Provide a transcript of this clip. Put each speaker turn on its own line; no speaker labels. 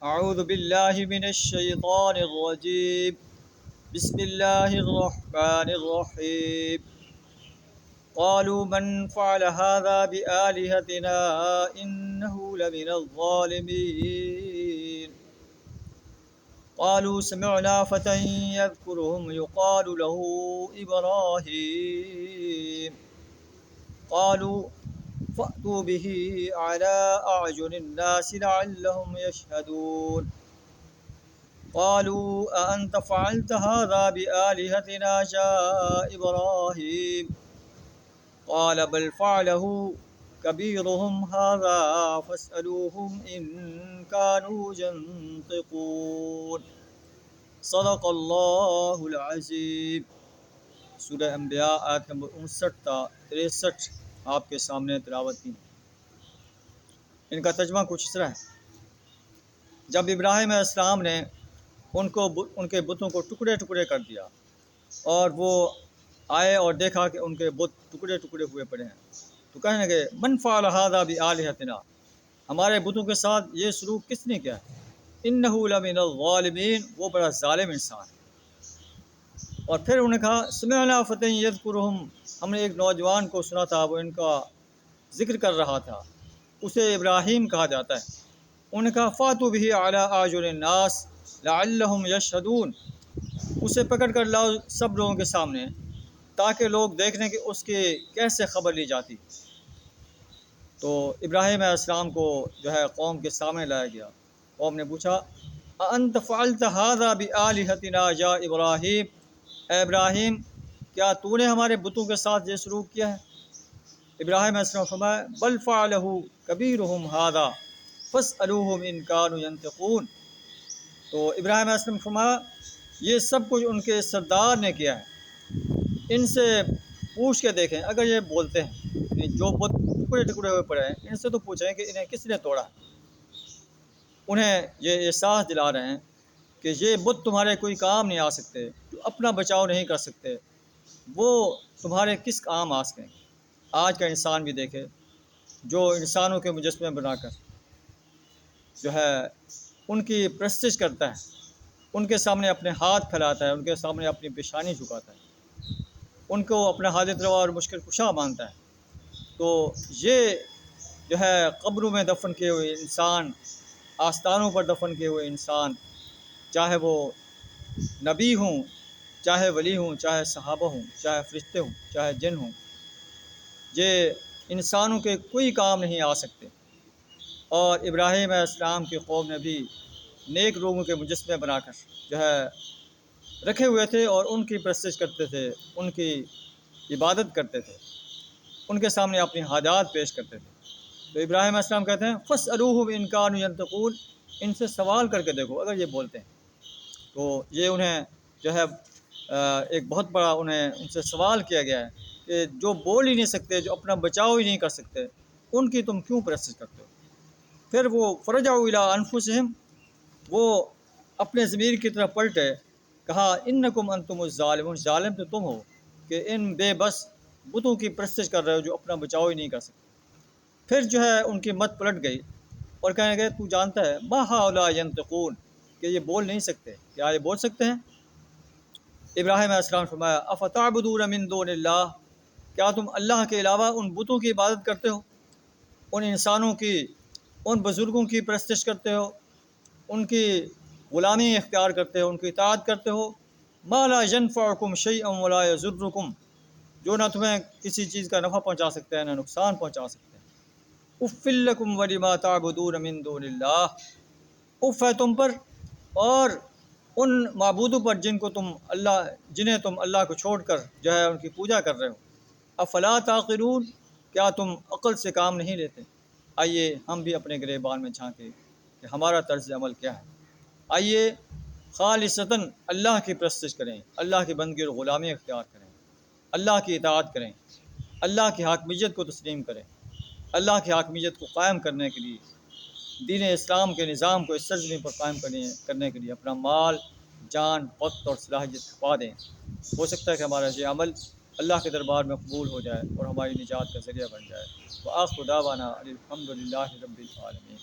اعوذ باللہ من الشیطان الرجیم بسم اللہ الرحمن الرحیم قالوا من فعل هذا بآلهتنا إنه لمن الظالمين قالوا سمعنا فتى يذكرهم يقال له إبراهيم قالوا فأتوا به على أعين الناس لعلهم يشهدون قالوا أأنت فعلت هذا بآلهتنا يا إبراهيم قال بل فعله كبيرهم هذا فاسألوهم إن كانوا ينطقون صدق اللہ العظیم۔ سورہ انبیاء آیت نمبر 59 تا 63 آپ کے سامنے تلاوت کی۔ ان کا ترجمہ کچھ اس طرح ہے: جب ابراہیم علیہ السلام نے ان کے بتوں کو ٹکڑے ٹکڑے کر دیا اور وہ آئے اور دیکھا کہ ان کے بت ٹکڑے ٹکڑے ہوئے پڑے ہیں، تو کہنے لگے من فعل هذا بآلهتنا، ہمارے بتوں کے ساتھ یہ سلوک کس نے کیا ہے؟ انہ لمن الظالمین، وہ بڑا ظالم انسان ہے۔ اور پھر انہوں نے کہا سمعنا فتى یذکرہم، ہم نے ایک نوجوان کو سنا تھا، وہ ان کا ذکر کر رہا تھا، اسے ابراہیم کہا جاتا ہے۔ انہوں نے کہا فاتوا بہ علی اعین الناس لعلہم یشہدون، اسے پکڑ کر لاؤ سب لوگوں کے سامنے تاکہ لوگ دیکھ لیں کہ اس کی کیسے خبر لی جاتی۔ تو ابراہیم علیہ السلام کو جو ہے قوم کے سامنے لایا گیا۔ قوم نے پوچھا اَأَنْتَ فَعَلْتَ هَذَا بِآلِهَتِنَا يَا ابراہیم، اے ابراہیم کیا تو نے ہمارے بتوں کے ساتھ یہ سلوک کیا ہے؟ ابراہیم علیہ السلام فرمایا بل فعلہ کبیرہم ھذا فاسألوہم ان کانوا ینطقون، تو ابراہیم علیہ السلام فرمایا یہ سب کچھ ان کے سردار نے کیا ہے، ان سے پوچھ کے دیکھیں اگر یہ بولتے ہیں، یعنی جو بت ٹکڑے ٹکڑے ہوئے پڑے ہیں ان سے تو پوچھیں کہ انہیں کس نے توڑا ہے۔ انہیں یہ احساس دلا رہے ہیں کہ یہ بت تمہارے کوئی کام نہیں آ سکتے، جو اپنا بچاؤ نہیں کر سکتے، وہ تمہارے کس کام آ سکیں۔ آج کا انسان بھی دیکھے جو انسانوں کے مجسمے بنا کر جو ہے ان کی پرستش کرتا ہے، ان کے سامنے اپنے ہاتھ پھیلاتا ہے، ان کے سامنے اپنی پیشانی جھکاتا ہے، ان کو اپنا حاجت روا اور مشکل کشا مانتا ہے، تو یہ جو ہے قبروں میں دفن کیے ہوئے انسان، آستانوں پر دفن کیے ہوئے انسان، چاہے وہ نبی ہوں، چاہے ولی ہوں، چاہے صحابہ ہوں، چاہے فرشتے ہوں، چاہے جن ہوں، یہ انسانوں کے کوئی کام نہیں آ سکتے۔ اور ابراہیم علیہ السلام کی قوم نے بھی نیک لوگوں کے مجسمے بنا کر جو ہے رکھے ہوئے تھے اور ان کی پرستش کرتے تھے، ان کی عبادت کرتے تھے، ان کے سامنے اپنی حاجات پیش کرتے تھے۔ تو ابراہیم علیہ السلام کہتے ہیں فاسألوہم ان کانوا ینطقون، ان سے سوال کر کے دیکھو اگر یہ بولتے ہیں۔ تو یہ انہیں جو ہے ایک بہت بڑا ان سے سوال کیا گیا ہے کہ جو بول ہی نہیں سکتے، جو اپنا بچاؤ ہی نہیں کر سکتے، ان کی تم کیوں پرستش کرتے ہو؟ پھر وہ فرجعوا الی انفسہم، وہ اپنے ضمیر کی طرف پلٹے، کہا انکم انتم الظالمون، ظالم تو تم ہو کہ ان بے بس بتوں کی پرستش کر رہے ہو جو اپنا بچاؤ ہی نہیں کر سکتے۔ پھر جو ہے ان کی مت پلٹ گئی اور کہنے گئے تو جانتا ہے ما ہؤلاء ینطقون، کہ یہ بول نہیں سکتے، کیا یہ بول سکتے ہیں؟ ابراہیم علیہ السلام فرمایا افتعبدون من دون اللہ، کیا تم اللہ کے علاوہ ان بتوں کی عبادت کرتے ہو، ان انسانوں کی، ان بزرگوں کی پرستش کرتے ہو، ان کی غلامی اختیار کرتے ہو، ان کی اطاعت کرتے ہو، ما لا ینفعکم شیئا ولا یضرکم، جو نہ تمہیں کسی چیز کا نفع پہنچا سکتے ہیں نہ نقصان پہنچا سکتے ہیں۔ اف لکم ولما تعبدون من دون اللہ، اف ہے تم پر اور ان معبودوں پر جنہیں تم اللہ کو چھوڑ کر جو ہے ان کی پوجا کر رہے ہو۔ افلا تعقلون، کیا تم عقل سے کام نہیں لیتے؟ آئیے ہم بھی اپنے گریبان میں جھانکیں کہ ہمارا طرز عمل کیا ہے۔ آئیے خالصتاً اللہ کی پرستش کریں، اللہ کی بندگی اور غلامی اختیار کریں، اللہ کی اطاعت کریں، اللہ کی حاکمیت کو تسلیم کریں، اللہ کی حاکمیت کو قائم کرنے کے لیے، دین اسلام کے نظام کو اس سرزمین پر قائم کرنے کے لیے اپنا مال، جان، وقت اور صلاحیت کھپا دیں۔ ہو سکتا ہے کہ ہمارا یہ عمل اللہ کے دربار میں قبول ہو جائے اور ہماری نجات کا ذریعہ بن جائے۔ وآخر دعوانا الحمد للہ رب العالمین۔